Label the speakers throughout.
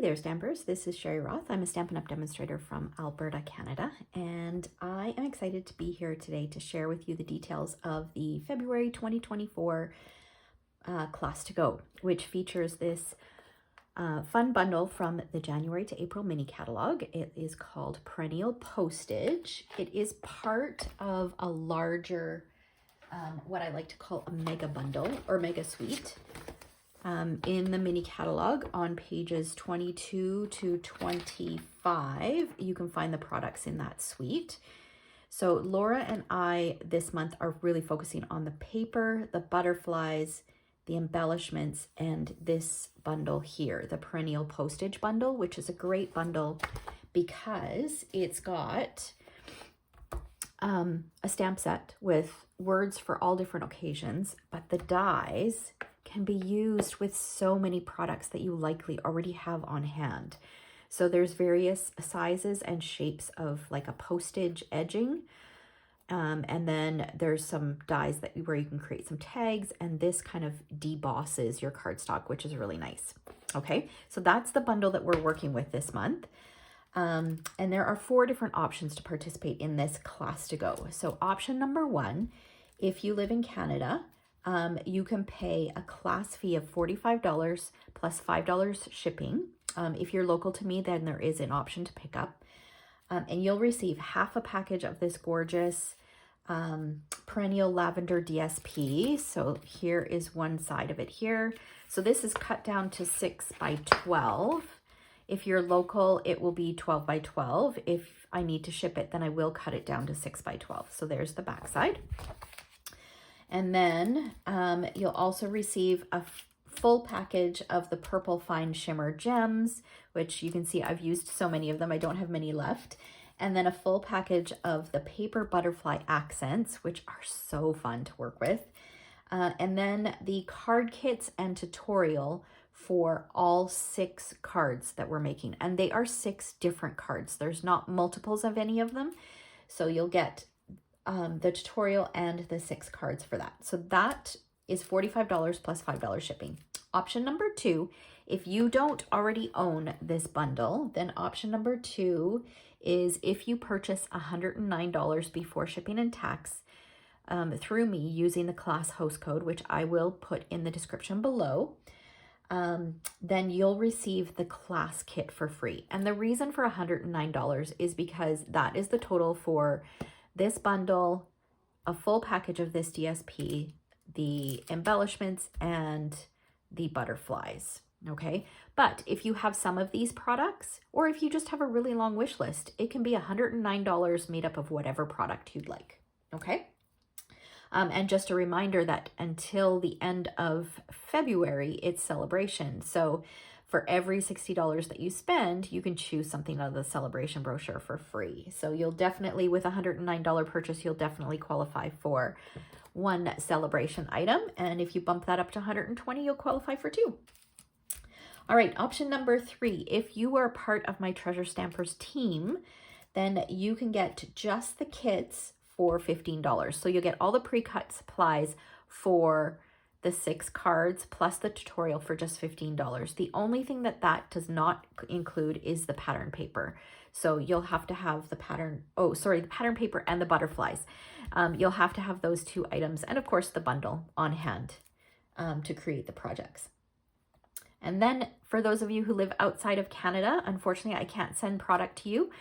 Speaker 1: there, Stampers. This is Sherry Roth. I'm a Stampin' Up! Demonstrator from Alberta, Canada, and I am excited to be here today to share with you the details of the February 2024 Class to Go, which features this fun bundle from the January to April mini catalog. It is called Perennial Postage. It is part of a larger, what I like to call a mega bundle or mega suite. In the mini catalog on pages 22 to 25, you can find the products in that suite. So Laura and I this month are really focusing on the paper, the butterflies, the embellishments, and this bundle here, the Perennial Postage bundle, which is a great bundle because it's got a stamp set with words for all different occasions, but the dies can be used with so many products that you likely already have on hand. So there's various sizes and shapes of like a postage edging. And then there's some dies where you can create some tags, and this kind of debosses your cardstock, which is really nice. Okay, so that's the bundle that we're working with this month. And there are 4 different options to participate in this Class to Go. So option number 1, if you live in Canada, you can pay a class fee of $45 plus $5 shipping. If you're local to me, then there is an option to pick up. And you'll receive half a package of this gorgeous Perennial Lavender DSP. So here is one side of it here. So this is cut down to 6 by 12. If you're local, it will be 12 by 12. If I need to ship it, then I will cut it down to 6 by 12. So there's the back side. And then you'll also receive a full package of the Purple Fine Shimmer Gems, which you can see I've used so many of them. I don't have many left. And then a full package of the Paper Butterfly Accents, which are so fun to work with. And then the card kits and tutorial for all 6 cards that we're making. And they are 6 different cards. There's not multiples of any of them. So you'll get the tutorial and the 6 cards for that. So that is $45 plus $5 shipping. Option number 2, if you don't already own this bundle, then option number 2 is if you purchase $109 before shipping and tax through me using the class host code, which I will put in the description below, then you'll receive the class kit for free. And the reason for $109 is because that is the total for this bundle, a full package of this DSP, the embellishments, and the butterflies, okay? But if you have some of these products, or if you just have a really long wish list, it can be $109 made up of whatever product you'd like, okay? And just a reminder that until the end of February, it's celebration. So for every $60 that you spend, you can choose something out of the celebration brochure for free. So you'll definitely, with a $109 purchase, you'll definitely qualify for 1 celebration item. And if you bump that up to $120, you'll qualify for 2. All right, option number 3, if you are part of my Treasure Stampers team, then you can get just the kits for $15. So you'll get all the pre-cut supplies for the 6 cards plus the tutorial for just $15. The only thing that does not include is the pattern paper. So you'll have to have the pattern, the pattern paper and the butterflies. You'll have to have those 2 items, and of course the bundle on hand to create the projects. And then for those of you who live outside of Canada, unfortunately I can't send product to you.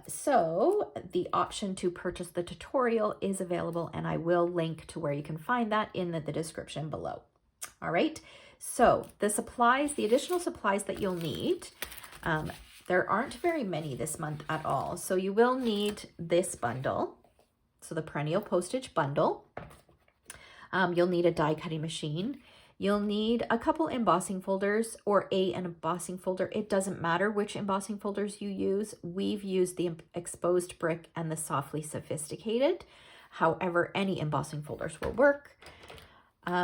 Speaker 1: So the option to purchase the tutorial is available, and I will link to where you can find that in the description below. All right, so the additional supplies that you'll need, there aren't very many this month at all. So you will need this bundle, so the Perennial Postage bundle. You'll need a die cutting machine. You'll need a couple embossing folders or an embossing folder. It doesn't matter which embossing folders you use. We've used the exposed brick and the softly sophisticated. However, any embossing folders will work.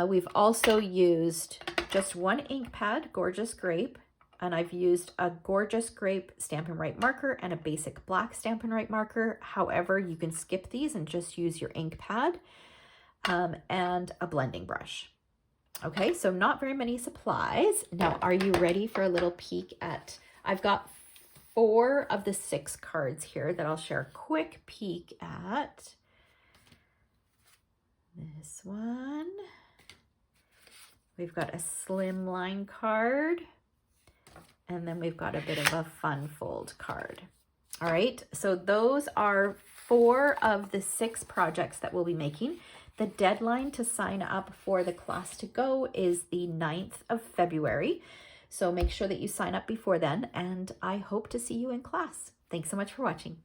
Speaker 1: We've also used just 1 ink pad, Gorgeous Grape, and I've used a Gorgeous Grape Stampin' Right marker and a basic black Stampin' Right marker. However, you can skip these and just use your ink pad and a blending brush. Okay, so not very many supplies. Now, are you ready for a little peek at, I've got 4 of the 6 cards here that I'll share a quick peek at. This one. We've got a slimline card. And then we've got a bit of a fun fold card. All right, so those are 4 of the 6 projects that we'll be making. The deadline to sign up for the class to go is the 9th of February. So make sure that you sign up before then, and I hope to see you in class. Thanks so much for watching.